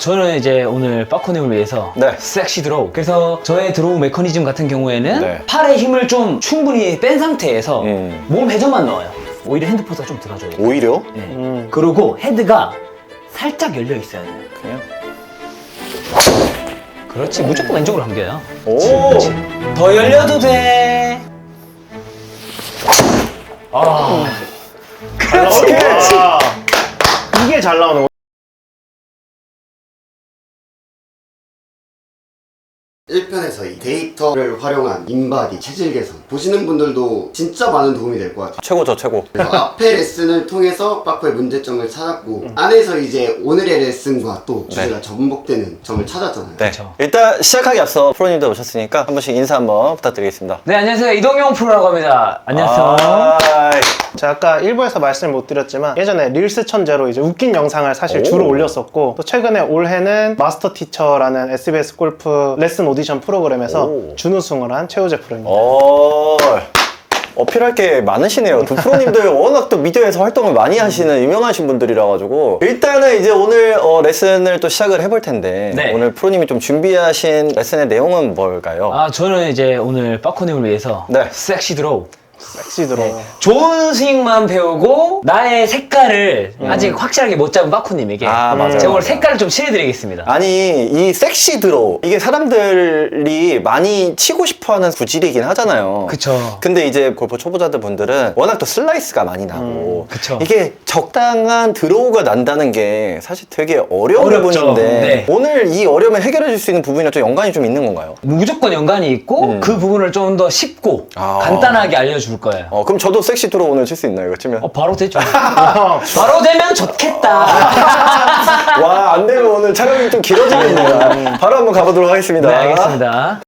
저는 이제 오늘 빠코님을 위해서 네. 섹시 드로우, 그래서 저의 드로우 메커니즘 같은 경우에는 네. 팔의 힘을 좀 충분히 뺀 상태에서 몸 회전만 넣어요. 오히려 핸드포스가 좀 들어가줘야 돼요. 오히려? 네. 그리고 헤드가 살짝 열려 있어야 돼요. 그냥? 그렇지, 무조건 왼쪽으로 당겨요. 오! 그렇지. 더 열려도 돼. 그렇지, 그렇지. 이게 잘 나오는 거. 1편에서 이 데이터를 활용한 인바디, 체질 개선 보시는 분들도 진짜 많은 도움이 될 것 같아요. 최고죠, 최고. 그래서 앞에 레슨을 통해서 빠코의 문제점을 찾았고 안에서 이제 오늘의 레슨과 또 주제가 접목되는 점을 찾았잖아요. 네. 그쵸. 일단 시작하기 앞서 프로님들 오셨으니까 한 번씩 인사 한번 부탁드리겠습니다. 네, 안녕하세요. 이동용 프로라고 합니다. 안녕하세요. 아이. 제가 아까 1부에서 말씀을 못 드렸지만 예전에 릴스 천재로 이제 웃긴 영상을 사실 오. 주로 올렸었고 또 최근에 올해는 마스터 티처라는 SBS 골프 레슨 오디션 프로그램에서 오. 준우승을 한 최우재 프로입니다. 어필할 게 많으시네요. 두 프로님들 워낙 또 미디어에서 활동을 많이 하시는 유명하신 분들이라 가지고 일단은 이제 오늘 레슨을 또 시작을 해볼 텐데 네. 오늘 프로님이 좀 준비하신 레슨의 내용은 뭘까요? 저는 이제 오늘 빠코님을 위해서 네. 섹시 드로우, 섹시 드로우. 좋은 스윙만 배우고 나의 색깔을 아직 확실하게 못 잡은 빠코님에게 맞아요. 제가 오늘 색깔을 좀 칠해드리겠습니다. 아니 이 섹시 드로우 이게 사람들이 많이 치고 싶어하는 구질이긴 하잖아요. 그쵸. 근데 이제 골프 초보자들 분들은 워낙 또 슬라이스가 많이 나고 그쵸. 이게 적당한 드로우가 난다는 게 사실 되게 어려운 어렵죠. 부분인데 네. 오늘 이 어려움을 해결해 줄 수 있는 부분이랑 좀 연관이 좀 있는 건가요? 무조건 연관이 있고 그 부분을 좀 더 쉽고 간단하게 알려줄 거예요. 그럼 저도 섹시 드로우 오늘 칠 수 있나요? 이거 치면? 바로 되죠. 바로 되면 좋겠다. 와, 안 되면 오늘 촬영이 좀 길어지겠네요. 바로 한번 가보도록 하겠습니다. 네, 알겠습니다.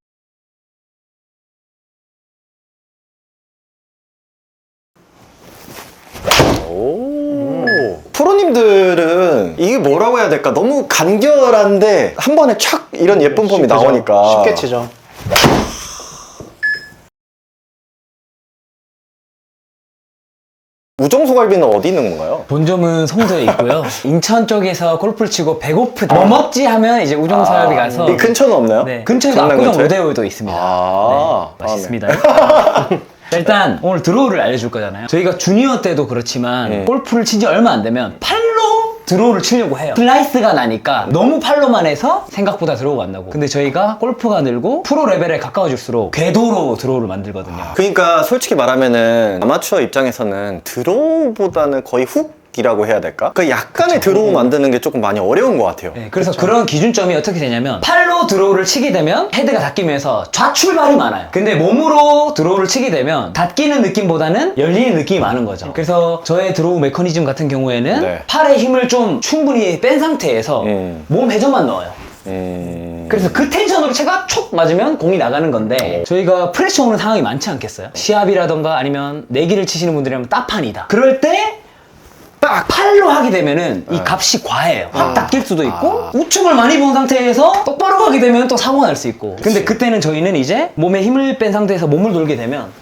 프로님들은 이게 뭐라고 해야 될까? 너무 간결한데 한 번에 촥 이런 예쁜 폼이 그죠? 나오니까 쉽게 치죠. 우정소갈비는 어디 있는 건가요? 본점은 송도에 있고요. 인천 쪽에서 골프를 치고 배고프다, 뭐 먹지 하면 이제 우정사업이 가서 이 근처는 없나요? 네, 근처에 강남 압구정 근처에? 우대호에도 있습니다. 네, 맛있습니다. 일단 오늘 드로우를 알려줄 거잖아요. 저희가 주니어 때도 그렇지만 골프를 친 지 얼마 안 되면 팔로 드로우를 치려고 해요. 슬라이스가 나니까 너무 팔로만 해서 생각보다 드로우가 안 나고, 근데 저희가 골프가 늘고 프로 레벨에 가까워질수록 궤도로 드로우를 만들거든요. 그러니까 솔직히 말하면은 아마추어 입장에서는 드로우보다는 거의 훅이라고 해야 될까? 그 약간의 드로우 만드는 게 조금 많이 어려운 것 같아요. 네, 그래서 그런 기준점이 어떻게 되냐면 팔로 드로우를 치게 되면 헤드가 닫히면서 좌출발이 많아요. 근데 몸으로 드로우를 치게 되면 닫히는 느낌보다는 열리는 느낌이 많은 거죠. 그래서 저의 드로우 메커니즘 같은 경우에는 네. 팔의 힘을 좀 충분히 뺀 상태에서 몸 회전만 넣어요. 그래서 그 텐션으로 제가 촉 맞으면 공이 나가는 건데 저희가 프레셔 오는 상황이 많지 않겠어요? 시합이라던가 아니면 내기를 치시는 분들이라면 따판이다. 그럴 때 딱 팔로 하게 되면은 이 값이 과해요. 확 닦일 수도 있고 우측을 많이 본 상태에서 똑바로 가게 되면 또 사고가 날 수 있고. 근데 그때는 저희는 이제 몸에 힘을 뺀 상태에서 몸을 돌게 되면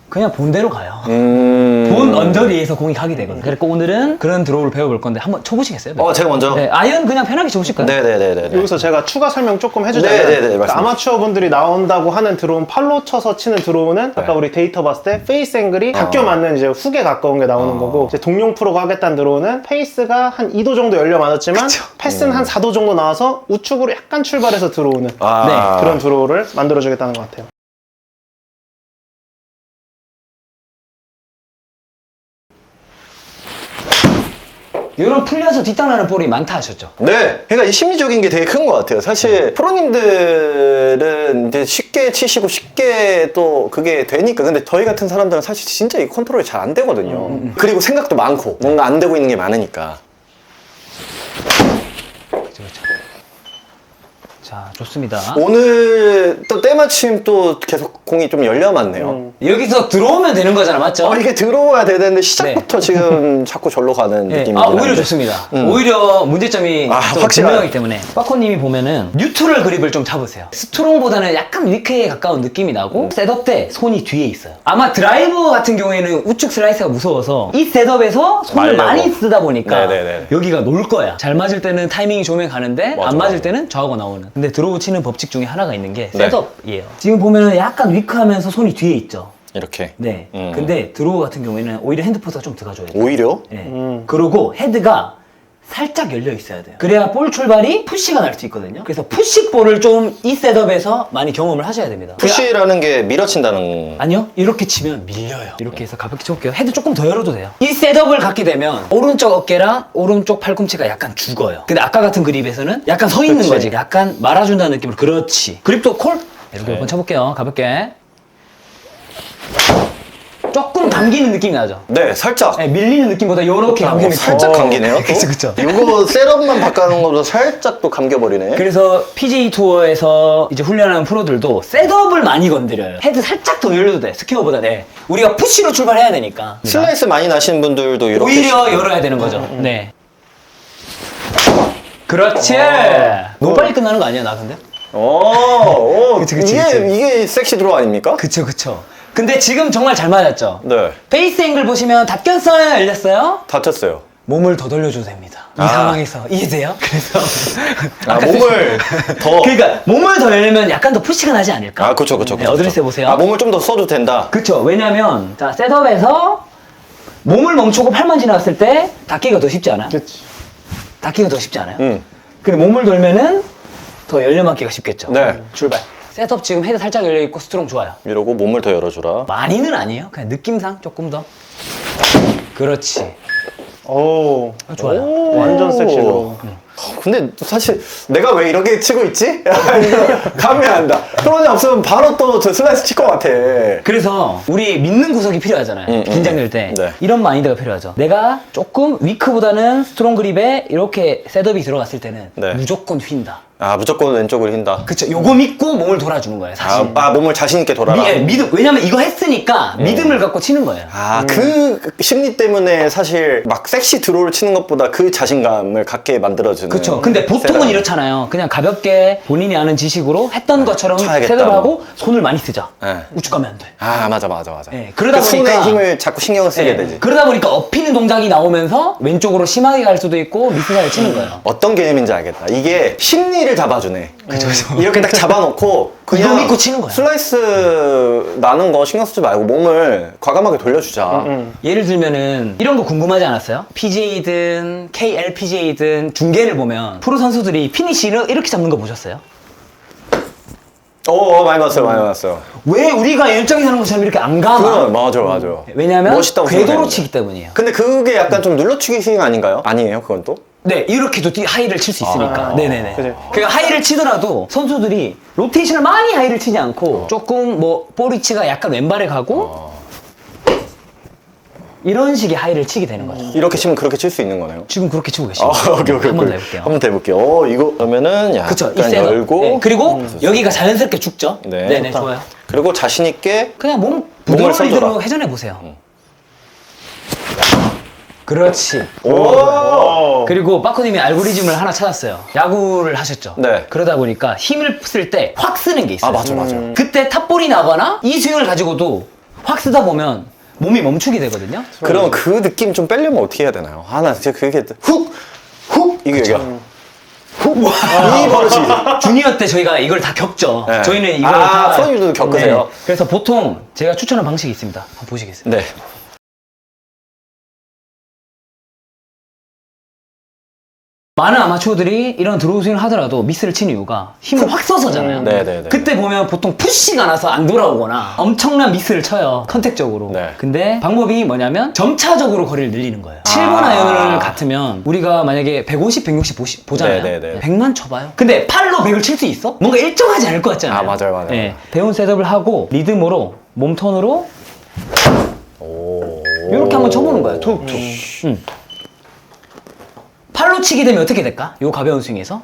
그냥 본대로 가요. 본 언저리에서 공이 가게 되거든요. 그래서 오늘은 그런 드로우를 배워볼 건데 한번 쳐보시겠어요? 제가 먼저? 네, 아이언 그냥 편하게 쳐보실까요? 네네네네. 여기서 제가 추가 설명 조금 해주자면 네네네, 그러니까 말씀하세요. 아마추어 분들이 나온다고 하는 드로우는 팔로 쳐서 치는 드로우는 아까 우리 데이터 봤을 때 페이스 앵글이 닫혀 맞는 이제 훅에 가까운 게 나오는 거고, 이제 동룡 프로가 하겠다는 드로우는 페이스가 한 2도 정도 열려 맞았지만 패스는 한 4도 정도 나와서 우측으로 약간 출발해서 들어오는 그런 드로우를 만들어주겠다는 것 같아요. 이런 풀려서 뒷땅나는 볼이 많다 하셨죠? 네. 그러니까 이 심리적인 게 되게 큰 것 같아요. 사실 프로님들은 이제 쉽게 치시고 쉽게 또 그게 되니까. 근데 저희 같은 사람들은 사실 진짜 이 컨트롤이 잘 안 되거든요. 그리고 생각도 많고 뭔가 안 되고 있는 게 많으니까. 그렇죠, 그렇죠. 자, 좋습니다. 오늘 또 때마침 또 계속 공이 좀 열려맞네요. 여기서 들어오면 되는 거잖아, 맞죠? 이게 들어와야 되는데 시작부터 지금 자꾸 절로 가는 네. 느낌이. 오히려 좋습니다. 오히려 문제점이 또 확실하네. 분명하기 때문에 빠코님이 보면은 뉴트럴 그립을 좀 잡으세요. 스트롱보다는 약간 위크에 가까운 느낌이 나고 셋업 때 손이 뒤에 있어요. 아마 드라이버 같은 경우에는 우측 슬라이스가 무서워서 이 셋업에서 손을 말려고. 많이 쓰다 보니까 네네네. 여기가 놀 거야. 잘 맞을 때는 타이밍이 좋으면 가는데 맞아, 안 맞을 맞아. 때는 저하고 나오는. 근데 드로우 치는 법칙 중에 하나가 있는 게 네. 셋업이에요. 지금 보면은 약간 위크하면서 손이 뒤에 있죠. 이렇게. 네. 근데 드로우 같은 경우에는 오히려 핸드포스가 좀 들어가줘야 돼요. 오히려? 네. 그리고 헤드가 살짝 열려 있어야 돼요. 그래야 볼 출발이 푸시가 날 수 있거든요. 그래서 푸시볼을 좀 이 셋업에서 많이 경험을 하셔야 됩니다. 푸시라는 게 밀어친다는. 아니요. 이렇게 치면 밀려요. 이렇게 해서 가볍게 쳐볼게요. 헤드 조금 더 열어도 돼요. 이 셋업을 갖게 되면 오른쪽 어깨랑 오른쪽 팔꿈치가 약간 죽어요. 근데 아까 같은 그립에서는 약간 서 있는 그치. 거지. 약간 말아준다는 느낌으로. 그렇지. 그립도 콜. 이렇게 네. 한번 쳐볼게요. 가볍게. 조금 감기는 느낌이 나죠. 네, 살짝. 네, 밀리는 느낌보다 이렇게 감기는 살짝 감기네요. 또. 그쵸, 그쵸. 이거 셋업만 바꾸는 것도 살짝 또 감겨버리네. 그래서 PGA 투어에서 이제 훈련하는 프로들도 셋업을 많이 건드려요. 헤드 살짝 더 열려도 돼. 스퀘어보다. 네. 우리가 푸시로 출발해야 되니까. 슬라이스 많이 나시는 분들도 이렇게. 오히려 열어야 되는 거죠. 네. 그렇지. 너무 빨리 끝나는 거 아니야, 나 근데? 그치. 그치. 이게 섹시 드로우 아닙니까? 그쵸. 근데 지금 정말 잘 맞았죠? 네. 페이스 앵글 보시면 닫혔어요? 열렸어요? 다쳤어요. 몸을 더 돌려줘도 됩니다. 이 아. 상황에서. 이해돼요? 그래서. 몸을 더. 그러니까 몸을 더 열면 약간 더 푸시가 나지 않을까? 그쵸. 네, 어드레스 해보세요. 몸을 좀 더 써도 된다. 그쵸. 왜냐면, 자, 셋업에서 몸을 멈추고 팔만 지나갔을 때 닫기가 더 쉽지 않아요? 그치. 닫기가 더 쉽지 않아요? 근데 몸을 돌면은 더 열려맞기가 쉽겠죠? 네. 출발. 셋업 지금 헤드 살짝 열려있고 스트롱 좋아요. 이러고 몸을 더 열어주라. 많이는 아니에요. 그냥 느낌상 조금 더. 그렇지. 오. 좋아요. 완전 섹시로. 근데 사실 내가 왜 이렇게 치고 있지? 감이 안 나. 프로님 없으면 바로 또 저 슬라이스 칠 것 같아. 그래서 우리 믿는 구석이 필요하잖아요. 긴장될 때. 네. 이런 마인드가 필요하죠. 내가 조금 위크보다는 스트롱 그립에 이렇게 셋업이 들어갔을 때는 네. 무조건 휜다. 무조건 왼쪽을 휜다. 그쵸. 요거 믿고 몸을 돌아주는 거예요, 사실. 몸을 자신있게 돌아라. 믿음. 왜냐면 이거 했으니까 믿음을 갖고 치는 거예요. 그 심리 때문에 사실 막 섹시 드로우를 치는 것보다 그 자신감을 갖게 만들어주는. 그쵸. 근데 보통은 셋업. 이렇잖아요. 그냥 가볍게 본인이 아는 지식으로 했던 것처럼 쳐야겠다, 셋업을 하고 손을 많이 쓰자. 네. 우측 가면 안 돼. 맞아. 네, 그러다 그 손에 보니까- 힘을 자꾸 신경을 쓰게 네. 되지. 그러다 보니까 엎이는 동작이 나오면서 왼쪽으로 심하게 갈 수도 있고 미스사를 치는 거예요. 어떤 개념인지 알겠다. 이게 심리를 잡아주네. 이렇게 딱 잡아놓고 그냥 이거 믿고 치는 거야. 슬라이스 나는 거 신경 쓰지 말고 몸을 과감하게 돌려주자. 예를 들면은 이런 거 궁금하지 않았어요? PGA든 KLPGA든 중계를 보면 프로 선수들이 피니시를 이렇게 잡는 거 보셨어요? 많이 봤어요. 왜 우리가 열정이 하는 것처럼 이렇게 안 감아? 맞아. 왜냐면 멋있다고 궤도로 생각했는데. 치기 때문이에요. 근데 그게 약간 좀 눌러치기 식 아닌가요? 아니에요, 그건 또? 네, 이렇게도 하이를 칠 수 있으니까. 네네네. 그치. 그러니까 하이를 치더라도 선수들이 로테이션을 많이 하이를 치지 않고 조금 뭐 볼 위치가 약간 왼발에 가고 이런 식의 하이를 치게 되는 거죠. 이렇게 치면 그렇게 칠 수 있는 거네요. 지금 그렇게 치고 계시죠? 오케이. 한번 더 해볼게요. 한번 더 해볼게요. 이거 그러면은 약간 그쵸, 이 셋업. 열고 네, 그리고 여기가 자연스럽게 죽죠? 네. 네네, 좋다. 좋아요. 그리고 자신 있게 그냥 몸 몸을 부드러운 써줘라. 리듬으로 회전해 보세요. 그렇지. 오. 그리고 빠코님이 알고리즘을 하나 찾았어요. 야구를 하셨죠? 네. 그러다 보니까 힘을 쓸 때 확 쓰는 게 있어요. 맞아. 그때 탑볼이 나거나 이 스윙을 가지고도 확 쓰다 보면 몸이 멈추게 되거든요. 그럼 그 느낌 좀 빼려면 어떻게 해야 되나요? 나 진짜 그게 훅 이게 여기야. 이 버릇이. 주니어 때 저희가 이걸 다 겪죠. 네. 저희는 이걸 다 프로님들도 겪으세요? 네. 그래서 보통 제가 추천한 방식이 있습니다. 한번 보시겠습니다. 네. 많은 아마추어들이 이런 드로우 스윙을 하더라도 미스를 치는 이유가 힘을 확 써서잖아요. 네네네. 그때 보면 보통 푸시가 나서 안 돌아오거나 엄청난 미스를 쳐요. 컨택적으로. 네. 근데 방법이 뭐냐면 점차적으로 거리를 늘리는 거예요. 7번 아이언을 같으면 우리가 만약에 150, 160 보잖아요. 네네네. 100만 쳐봐요. 근데 팔로 100을 칠 수 있어? 뭔가 일정하지 않을 것 같잖아요. 맞아요. 네. 배운 셋업을 하고 리듬으로 몸턴으로 이렇게 한번 쳐보는 거예요. 툭툭. 팔로 치게 되면 어떻게 될까? 요 가벼운 스윙에서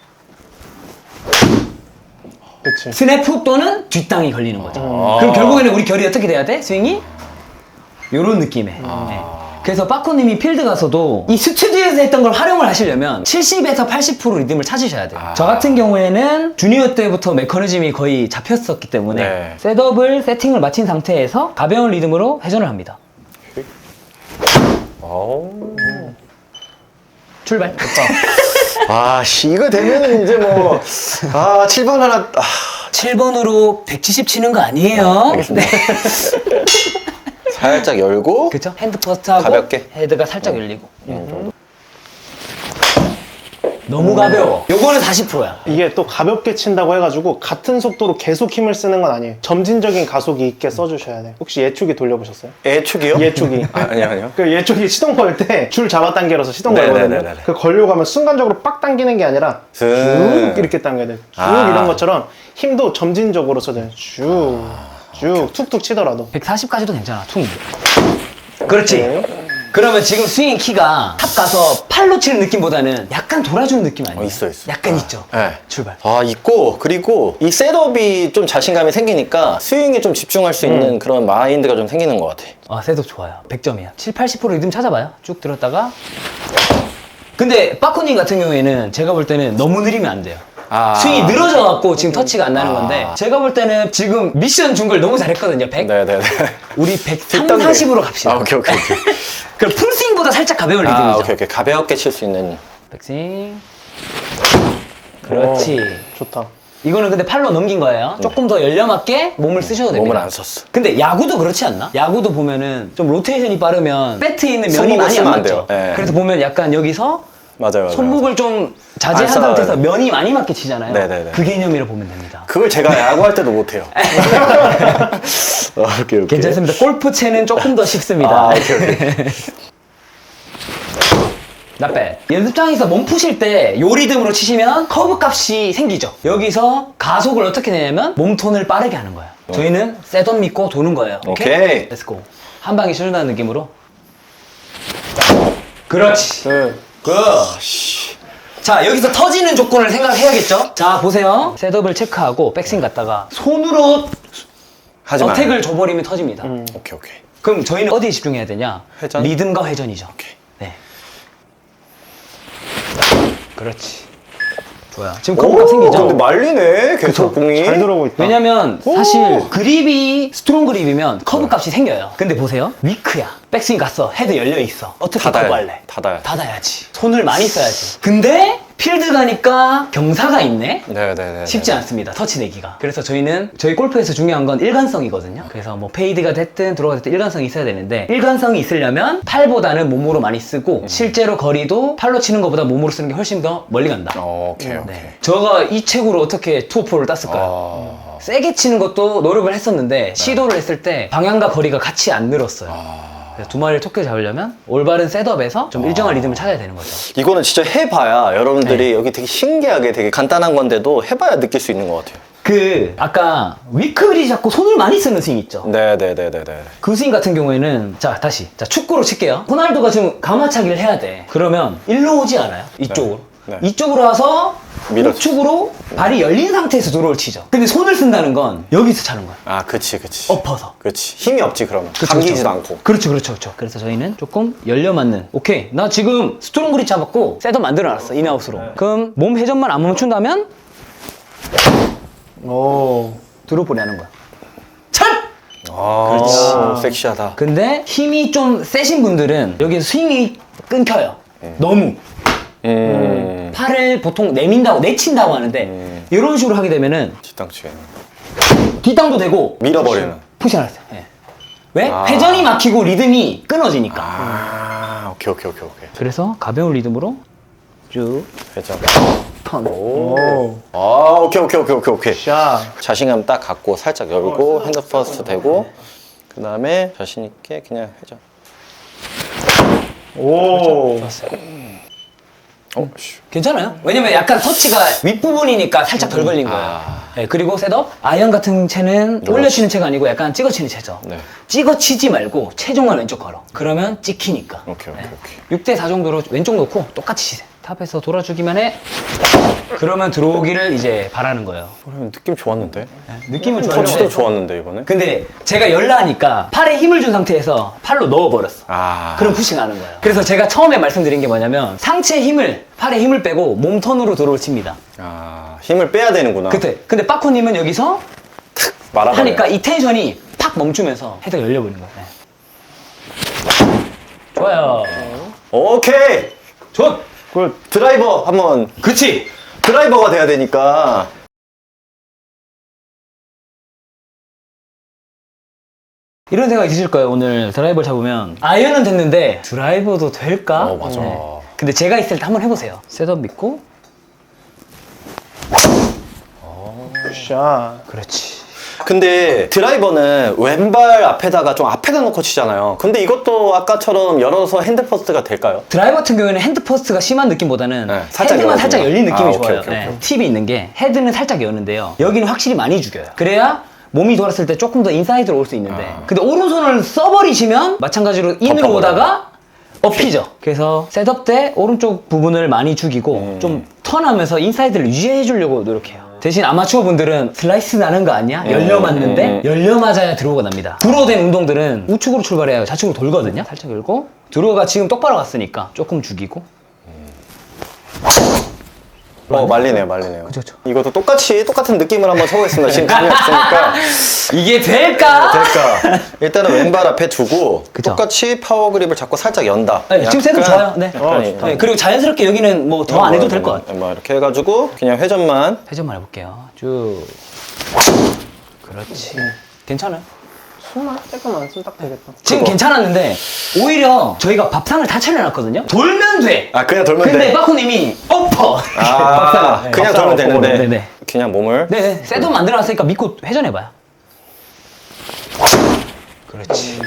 그치. 스냅 훅 또는 뒷땅이 걸리는 거죠. 아. 그럼 결국에는 우리 결이 어떻게 돼야 돼? 스윙이? 요런 느낌의. 네. 그래서 빠코님이 필드 가서도 이 스튜디오에서 했던 걸 활용을 하시려면 70에서 80% 리듬을 찾으셔야 돼요. 저 같은 경우에는 주니어 때부터 메커니즘이 거의 잡혔었기 때문에 네. 셋업을 세팅을 마친 상태에서 가벼운 리듬으로 회전을 합니다. 출발. 씨, 이거 되면은 이제 뭐, 7번 하나, 7번으로 170 치는 거 아니에요? 알겠습니다. 살짝 열고, 그쵸? 핸드 퍼스트하고 가볍게. 헤드가 살짝 열리고. 너무 가벼워. 요거는 40%야. 이게 또 가볍게 친다고 해가지고 같은 속도로 계속 힘을 쓰는 건 아니에요. 점진적인 가속이 있게 써주셔야 돼요. 혹시 예초기 돌려보셨어요? 예축이요? 예초기. 아니요. 그 예초기 시동 걸 때 줄 잡아당겨서 시동 걸거든요. 네네네네. 그 걸려가면 순간적으로 빡 당기는 게 아니라 쭉 이렇게 당겨야 돼요. 쭉 이런 것처럼 힘도 점진적으로 써줘요. 쭉 툭툭 치더라도. 140까지도 괜찮아, 퉁이. 그렇지. 그러면 지금 스윙 키가 탑 가서 팔로 치는 느낌보다는 약간 돌아주는 느낌 아니에요? 있어. 약간 있죠. 네. 출발. 있고, 그리고 이 셋업이 좀 자신감이 생기니까 스윙에 좀 집중할 수 있는 그런 마인드가 좀 생기는 것 같아. 셋업 좋아요. 100점이야. 7, 80% 리듬 찾아봐요. 쭉 들었다가. 근데 빠코님 같은 경우에는 제가 볼 때는 너무 느리면 안 돼요. 스윙이 늘어져갖고 지금 터치가 안 나는 건데 제가 볼 때는 지금 미션 준 걸 너무 잘했거든요. 100? 네네네. 우리 103, 40으로 갑시다. 오케이. 그럼 풀스윙보다 살짝 가벼운 리듬이죠. 오케이. 가볍게 칠 수 있는. 백스윙. 그렇지. 좋다. 이거는 근데 팔로 넘긴 거예요. 조금 더 열려맞게 몸을 쓰셔도 됩니다. 몸을 안 썼어. 근데 야구도 그렇지 않나? 야구도 보면은 좀 로테이션이 빠르면 배트에 있는 면이 손목을 많이 안 쓰면 안 맞죠. 돼요. 네. 그래서 보면 약간 여기서 맞아요. 손목을 좀 자제한 안 쌓아야 상태에서 돼. 면이 많이 맞게 치잖아요. 네네네. 그 개념이라고 보면 됩니다. 그걸 제가 야구할 때도 못해요. 오케이. 괜찮습니다. 골프채는 조금 더 쉽습니다. 오케이. Not bad. 연습장에서 몸 푸실 때 요 리듬으로 치시면 커브 값이 생기죠. 여기서 가속을 어떻게 내냐면 몸톤을 빠르게 하는 거예요. 저희는 셋업 믿고 도는 거예요. 오케이. Let's go. 한 방에 실준하는 느낌으로. 그렇지. 굿. 자, 여기서 터지는 조건을 생각해야겠죠? 자, 보세요. 셋업을 체크하고 백스윙 갔다가 손으로 하지 마. 어택을 줘버리면 터집니다. 오케이. 그럼 저희는 어디에 집중해야 되냐? 회전? 리듬과 회전이죠. 오케이. 네. 그렇지. 좋아요. 지금 커브가 생기죠? 근데 말리네. 계속 공이. 잘 들어오고 있다. 왜냐면 사실 그립이 스트롱 그립이면 커브 값이 생겨요. 근데 보세요. 위크야. 백스윙 갔어. 헤드 열려 있어. 어떻게 닫아야 커브 돼. 할래? 닫아야지. 손을 많이 써야지. 근데 필드 가니까 경사가 있네? 네네네. 쉽지 않습니다. 터치 내기가. 그래서 저희는 저희 골프에서 중요한 건 일관성이거든요. 그래서 뭐 페이드가 됐든 드로우가 됐든 일관성이 있어야 되는데 일관성이 있으려면 팔보다는 몸으로 많이 쓰고 실제로 거리도 팔로 치는 것보다 몸으로 쓰는 게 훨씬 더 멀리 간다. 오케이. 네. 저가 이 책으로 어떻게 투어포를 땄을까요? 세게 치는 것도 노력을 했었는데 시도를 했을 때 방향과 거리가 같이 안 늘었어요. 그래서 두 마리를 토끼 잡으려면 올바른 셋업에서 좀 일정한 리듬을 찾아야 되는 거죠. 이거는 진짜 해봐야 여러분들이 여기 되게 신기하게 되게 간단한 건데도 해봐야 느낄 수 있는 것 같아요. 아까 위크그립 잡고 손을 많이 쓰는 스윙 있죠? 네네네네네. 그 스윙 같은 경우에는 다시 축구로 칠게요. 호날두가 지금 가마차기를 해야 돼. 그러면 일로 오지 않아요? 이쪽으로. 네. 이쪽으로 와서 밀어줘. 우측으로 발이 열린 상태에서 드로우를 치죠. 근데 손을 쓴다는 건 여기서 차는 거야. 그치. 엎어서. 그치. 힘이 없지 그러면. 그쵸, 감기지도 그쵸. 않고. 그렇죠. 그래서 저희는 조금 열려 맞는. 오케이. 나 지금 스트롱 그립 잡았고 셋업 만들어놨어. 인아웃으로. 그럼 몸 회전만 안 멈춘다면 드롭볼이 하는 거야. 찰! 그렇지. 섹시하다. 근데 힘이 좀 세신 분들은 여기서 스윙이 끊겨요. 너무. 팔을 보통 내친다고 하는데 이런 식으로 하게 되면은 뒷땅치게. 뒷땅도 되고 밀어버리는. 푸시하세요. 네. 왜? 회전이 막히고 리듬이 끊어지니까. 오케이. 그래서 가벼운 리듬으로 쭉 회전. 턴. 오케이. 샷. 자신감 딱 갖고 살짝 열고 핸드 퍼스트 대고 그 다음에 자신 있게 그냥 회전. 괜찮아요? 왜냐면 약간 터치가 윗부분이니까 살짝 덜 걸린 거예요. 네, 그리고 셋업. 아이언 같은 채는 올려치는 채가 아니고 약간 찍어치는 채죠. 네. 찍어치지 말고 체중만 왼쪽 걸어. 그러면 찍히니까. 오케이. 6대4 정도로 왼쪽 놓고 똑같이 치세요. 탑에서 돌아주기만 해. 그러면 들어오기를 이제 바라는 거예요. 그러면 느낌 좋았는데? 느낌은 터치도 좋았는데. 좋았는데 이번에? 근데 제가 열나니까 팔에 힘을 준 상태에서 팔로 넣어버렸어. 아. 그럼 푸싱하는 거예요. 그래서 제가 처음에 말씀드린 게 뭐냐면 상체 힘을, 팔에 힘을 빼고 몸턴으로 드로우를 칩니다. 아, 힘을 빼야 되는구나. 근데 빠코님은 여기서 말아버려. 하니까 이 텐션이 팍 멈추면서 헤드가 열려버린 거예요. 네. 좋아요. 오케이! 좋! 굿. 드라이버 한번. 그치! 드라이버가 돼야 되니까. 이런 생각이 드실 거예요. 오늘 드라이버를 잡으면 아이언은 됐는데 드라이버도 될까? 맞아. 근데 제가 있을 때 한번 해보세요. 셋업 믿고. 샷. 그렇지. 근데 드라이버는 왼발 앞에다가 좀 앞에다 놓고 치잖아요. 근데 이것도 아까처럼 열어서 핸드 퍼스트가 될까요? 드라이버 같은 경우에는 핸드 퍼스트가 심한 느낌보다는 네, 살짝 헤드만 열어주면. 살짝 열린 느낌이 아, 오케이, 좋아요. 오케이, 네. 오케이. 팁이 있는 게 헤드는 살짝 여는데요. 여기는 확실히 많이 죽여요. 그래야 몸이 돌았을 때 조금 더 인사이드로 올 수 있는데 근데 오른손을 써버리시면 마찬가지로 인으로 덮어버려요. 오다가 엎히죠. 그래서 셋업 때 오른쪽 부분을 많이 죽이고 좀 턴하면서 인사이드를 유지해 주려고 노력해요. 대신 아마추어 분들은 슬라이스 나는 거 아니야? 열려 맞는데 열려 맞아야 드로우가 납니다. 드로우된 운동들은 우측으로 출발해야 좌측으로 돌거든요. 살짝 열고 드로우가 지금 똑바로 갔으니까 조금 죽이고. 말리네요, 말리네요. 그쵸. 이것도 똑같은 느낌을 한번 쳐보겠습니다. 지금 감이 없으니까. 이게 될까? 될까? 일단은 왼발 앞에 두고 그쵸. 똑같이 파워 그립을 잡고 살짝 연다. 네, 지금 셋업 약간- 좋아요. 네. 약간 네, 그리고 자연스럽게 여기는 뭐 더 안 해도 될 것 같아요. 뭐 이렇게 해가지고 그냥 회전만. 회전만 해볼게요. 쭉. 그렇지. 괜찮아요. 숨만 조금만 쓰면 딱 되겠다. 지금 그거. 괜찮았는데 오히려 저희가 밥상을 다 차려놨거든요. 돌면 돼. 아, 그냥 돌면 근데 돼. 빠코님이 엎어. 아, 밥상을. 네. 그냥 밥상을 돌면 엎어버려. 되는데. 네네. 그냥 몸을. 네네. 셋업 만들어놨으니까 믿고 회전해봐요. 그렇지.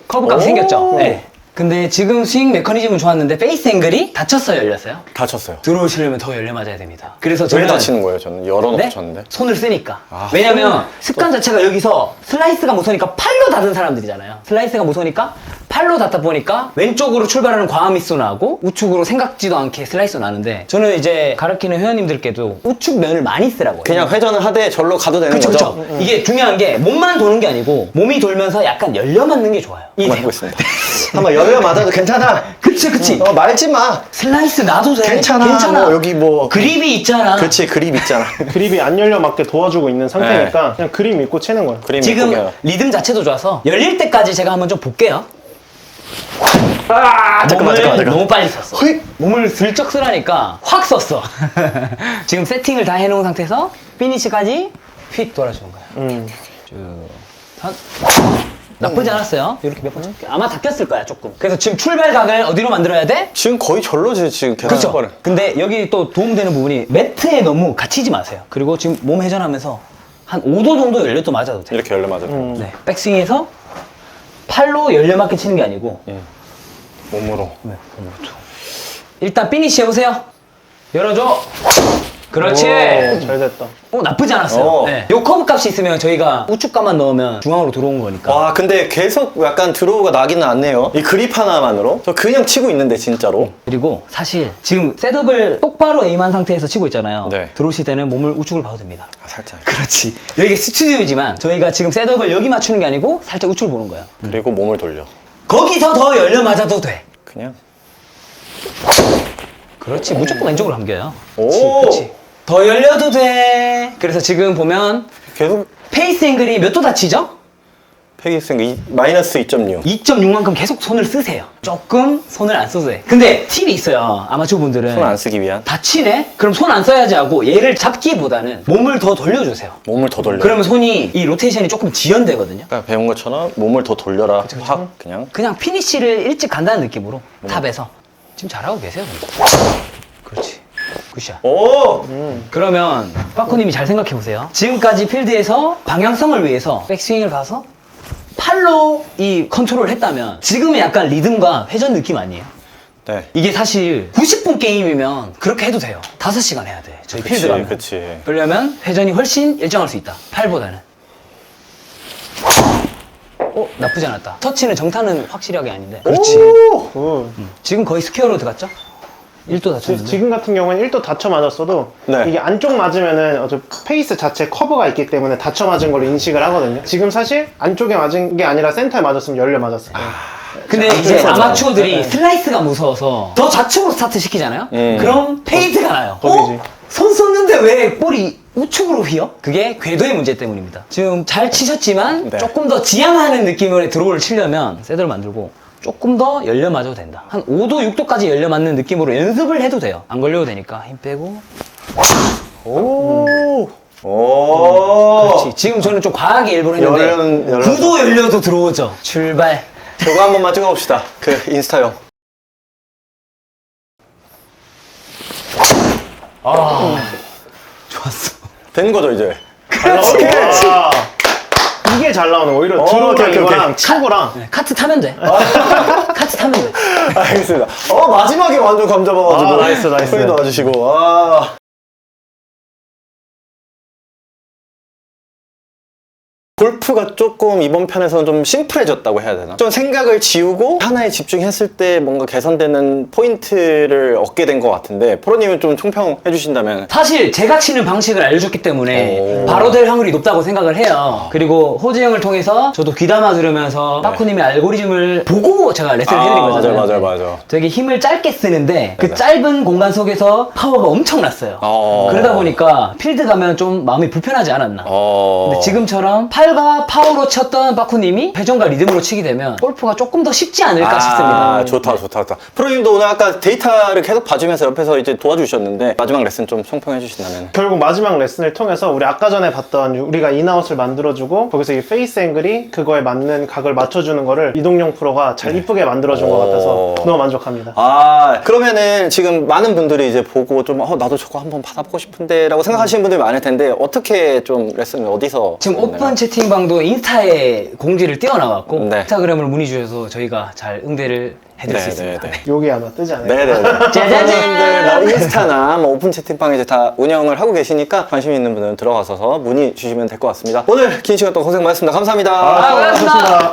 커브감 오. 생겼죠? 네. 근데 지금 스윙 메커니즘은 좋았는데 페이스 앵글이 닫혔어요, 열렸어요? 다쳤어요. 들어오시려면 더 열려 맞아야 됩니다. 그래서 왜 저는 다치는 거예요? 저는 열어놓고 네? 쳤는데. 손을 쓰니까. 아, 왜냐면 습관 자체가 여기서 슬라이스가 못 서니까 팔로 닫은 사람들이잖아요. 슬라이스가 못 서니까 팔로 닫다 보니까 왼쪽으로 출발하는 과한 미수 나고 우측으로 생각지도 않게 슬라이스 나는데 저는 이제 가르치는 회원님들께도 우측 면을 많이 쓰라고. 그냥 회전을 하되 절로 가도 되는 그쵸, 거죠? 그쵸. 이게 중요한 게 몸만 도는 게 아니고 몸이 돌면서 약간 열려 맞는 게 좋아요. 한번 이해돼요? 해보겠습니다. 한번 열려 맞아도 괜찮아. 그치, 그치. 말지 마. 슬라이스 나도 돼. 괜찮아. 뭐 여기 뭐. 그립이 있잖아. 그렇지, 그립 있잖아. 그립이 안 열려 맞게 도와주고 있는 상태니까 그냥 그립 믿고 치는 거예요. 그립 지금 있고 리듬 자체도 좋아서 열릴 때까지 제가 한번 좀 볼게요. 잠깐만, 잠깐만. 너무 빨리 썼어. 휘! 몸을 슬쩍 쓰라니까 확 썼어. 지금 세팅을 다 해놓은 상태에서 피니시까지 휙 돌아주는 거야. 쭉. 선. 나쁘지 않았어요. 이렇게 몇 번 쳤게. 아마 닦였을 거야, 조금. 그래서 지금 출발각을 어디로 만들어야 돼? 지금 거의 절로지, 지금 계속. 그렇죠. 뻔해. 근데 여기 또 도움되는 부분이 매트에 너무 갇히지 마세요. 그리고 지금 몸 회전하면서 한 5도 정도 열려도 맞아도 돼. 이렇게 열려 맞아도. 네. 백스윙에서 팔로 열려 맞게 치는 게 아니고 몸으로. 네, 일단 피니시 해보세요. 열어줘. 그렇지. 오, 잘 됐다. 나쁘지 않았어요. 오. 네. 요 커브 값이 있으면 저희가 우측값만 넣으면 중앙으로 들어온 거니까. 와, 근데 계속 약간 드로우가 나기는 않네요. 이 그립 하나만으로. 저 그냥 치고 있는데, 진짜로. 그리고 사실 지금 셋업을 똑바로 에임한 상태에서 치고 있잖아요. 네. 들어오실 때는 몸을 우측으로 봐도 됩니다. 아, 살짝. 그렇지. 여기가 스튜디오지만 저희가 지금 셋업을 여기 맞추는 게 아니고 살짝 우측을 보는 거예요. 그리고 몸을 돌려. 거기서 더 열려 맞아도 돼. 그냥. 그렇지. 무조건 왼쪽으로 감겨요. 오! 그렇지. 더 열려도 돼. 그래서 지금 보면 계속 페이스 앵글이 몇 도 다치죠? 페이스ing 마이너스 2.6. 2.6만큼 계속 손을 쓰세요. 조금 손을 안 써도 돼. 근데 팁이 있어요. 아마추어 분들은. 손 안 쓰기 위한. 다치네? 그럼 손 안 써야지 하고 얘를 잡기보다는 몸을 더 돌려주세요. 몸을 더 돌려. 그러면 손이 이 로테이션이 조금 지연되거든요. 아까 배운 것처럼 몸을 더 돌려라. 확 그냥. 그냥 피니쉬를 일찍 간다는 느낌으로 탑에서 지금 잘하고 계세요. 근데. 그렇지. 굿샷. 오! 그러면 빠코님이 잘 생각해 보세요. 지금까지 필드에서 방향성을 위해서 백스윙을 가서 팔로 이 컨트롤을 했다면 지금은 약간 리듬과 회전 느낌 아니에요? 네. 이게 사실 90분 게임이면 그렇게 해도 돼요. 5시간 해야 돼. 저희 필드 가면. 그치. 그러려면 회전이 훨씬 일정할 수 있다. 팔보다는. 나쁘지 않았다. 터치는 정타는 확실하게 아닌데. 그렇지. 굿. 지금 거의 스퀘어로 들어갔죠? 1도 다쳤는데. 지금 같은 경우는 1도 다쳐 맞았어도 네. 이게 안쪽 맞으면은 페이스 자체 커브가 있기 때문에 다쳐 맞은 걸로 인식을 하거든요. 지금 사실 안쪽에 맞은 게 아니라 센터에 맞았으면 열려 맞았을 거예요. 근데 이제 아마추어들이 슬라이스가 무서워서 더 좌측으로 스타트 시키잖아요? 그럼 페이드가 나요. 거기지. 손 썼는데 왜 볼이 우측으로 휘어? 그게 궤도의 문제 때문입니다. 지금 잘 치셨지만 네. 조금 더 지향하는 느낌으로 드로우를 치려면 셋을 만들고 조금 더 열려 맞아도 된다. 한 5도, 6도까지 열려 맞는 느낌으로 연습을 해도 돼요. 안 걸려도 되니까 힘 빼고. 오. 그렇지. 지금 저는 좀 과하게 일부러 했는데 열려서. 9도 열려도 들어오죠. 출발. 저거 한 번만 찍어봅시다. 그 인스타용. 좋았어. 된 거죠 이제. 와, 이게 잘 나오는 거. 오히려 오케이, 드로우랑 오케이, 이거랑 오케이. 친구랑 네, 카트 타면 돼. 카트 타면 돼. 알겠습니다. 마지막에 완전 감 잡아가지고. 아, 나이스, 나이스. 소리도 와주시고. 아. 골프가 조금 이번 편에서는 좀 심플해졌다고 해야 되나? 좀 생각을 지우고 하나에 집중했을 때 뭔가 개선되는 포인트를 얻게 된 것 같은데 프로님은 좀 총평해 주신다면 사실 제가 치는 방식을 알려줬기 때문에 오. 바로 될 확률이 높다고 생각을 해요. 그리고 호지 형을 통해서 저도 귀담아 들으면서 빠쿠님의 알고리즘을 보고 제가 레슨을 해드린 거잖아요. 맞아요. 되게 힘을 짧게 쓰는데 그 짧은 공간 속에서 파워가 엄청났어요. 그러다 보니까 필드 가면 좀 마음이 불편하지 않았나. 근데 지금처럼 팔과 파워로 쳤던 빠쿠님이 회전과 리듬으로 치게 되면 골프가 조금 더 쉽지 않을까 싶습니다. 좋다. 프로님도 오늘 아까 데이터를 계속 봐주면서 옆에서 이제 도와주셨는데 마지막 레슨 좀 총평해 주신다면. 결국 마지막 레슨을 통해서 우리 아까 전에 봤던 우리가 인아웃을 만들어주고 거기서 이 페이스 앵글이 그거에 맞는 각을 맞춰주는 거를 이동용 프로가 잘 이쁘게 만들어준 것 같아서 너무 만족합니다. 그러면은 지금 많은 분들이 이제 보고 좀 나도 저거 한번 받아보고 싶은데 라고 생각하시는 분들이 많을 텐데 어떻게 좀 레슨을 어디서 지금 받나요? 오픈 채팅방도 인스타에 공지를 띄워놔갖고 네. 인스타그램을 문의 주셔서 저희가 잘 응대를 해드릴 수 있습니다. 여기 아마 뜨지 않을까? 네네네. 짜자잔! 뭐 인스타나 뭐 오픈 채팅방에 이제 다 운영을 하고 계시니까 관심 있는 분들은 들어가셔서 문의 주시면 될 것 같습니다. 오늘 긴 시간 동안 고생 많으셨습니다. 감사합니다. 고맙습니다. 좋습니다.